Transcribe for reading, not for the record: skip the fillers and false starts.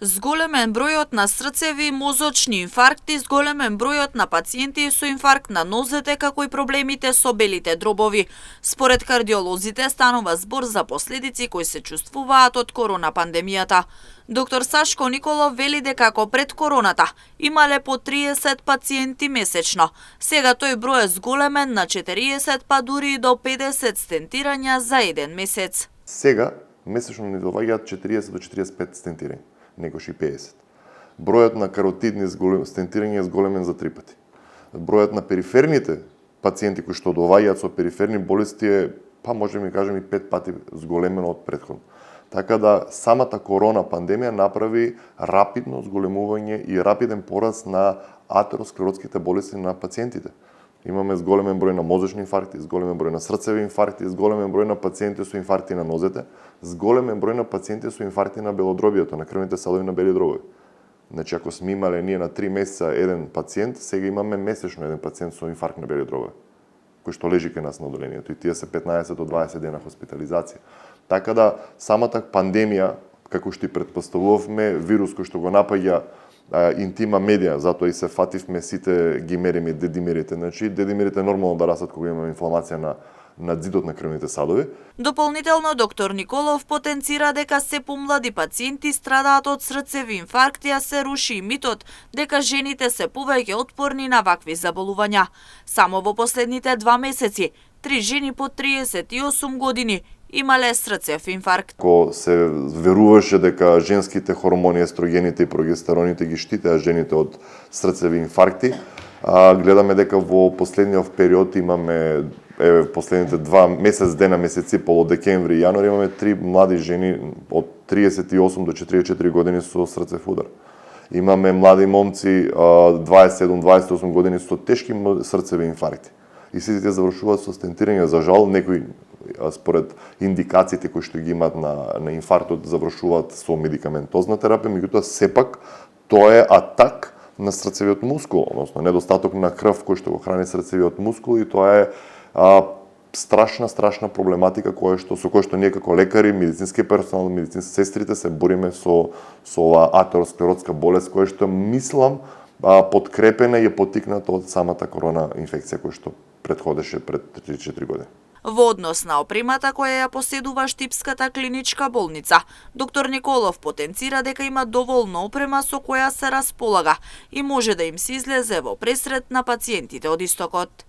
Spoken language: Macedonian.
Зголемен бројот на срцеви и мозочни инфаркти, зголемен бројот на пациенти со инфаркт на нозете, како и проблемите со белите дробови. Според кардиолозите станува збор за последици кои се чувствуваат од корона пандемијата. Доктор Сашко Николов вели дека како пред короната имале по 30 пациенти месечно. Сега тој број е зголемен на 40 па дури и до 50 стентирања за еден месец. Сега месечно ни доваѓаат 40 до 45 стентирања, некојаш и 50. Бројот на каротидни стентирања е зголемен за 3 пати. Бројот на периферните пациенти кои што доваѓаат со периферни болести е, па можеме да кажеме и 5 пати зголемен од претходно. Така да самата корона пандемија направи рапидно зголемување и рапиден пораст на атеросклеротските болести на пациентите. Имаме зголемен број на мозочни инфаркти, зголемен број на срцеви инфаркти, зголемен број на пациенти со инфаркти на нозете, зголемен број на пациенти со инфаркти на белодробието, на крвните салови на бели дробови. Значи, ако сме имале ние на 3 месеца еден пациент, сега имаме месечно еден пациент со инфаркт на бели дробови, кој што лежи кај нас на одделението, и тие се 15 до 20 дена хоспитализација. Така да самата пандемија, како што и претпоставувавме, вирус кој што го напаѓа интима медија, затоа и се фативме сите ги мериме дедимерите. Значи, дедимерите нормално да растат кога имаме инфламација на ѕидот на крвните садови. Дополнително, доктор Николов потенцира дека се помлади пациенти страдаат од срцеви инфаркти, а се руши и митот дека жените се повеќе отпорни на вакви заболувања. Само во последните 2 месеци, 3 жени по 38 години имале срцев инфаркт. Ко се веруваше дека женските хормони, естрогените и прогестероните ги штитеа жените од срцеви инфаркти, гледаме дека во последниот период имаме последните 2 месец дена, месеци, полу декември и јануари, имаме 3 млади жени од 38 до 44 години со срцев удар. Имаме млади момци 27-28 години со тешки срцеви инфаркти. И сите тие завршуваат со стентирање. За жал, некои според индикациите кои што ги имаат на инфарктот завршуваат со медикаментозна терапија, меѓутоа сепак тоа е атак на срцевиот мускул, односно недостаток на крв кој што го храни срцевиот мускул, и тоа е страшна проблематика со која што ние како лекари, медицински персонал, медицински сестрите се бориме со оваа атеросклеротска болест која што мислам подкрепена и поттикната од самата корона инфекција која што претходеше пред 3-4 години. Во однос на опремата која ја поседува Штипската клиничка болница, доктор Николов потенцира дека има доволно опрема со која се располага и може да им се излезе во пресрет на пациентите од истокот.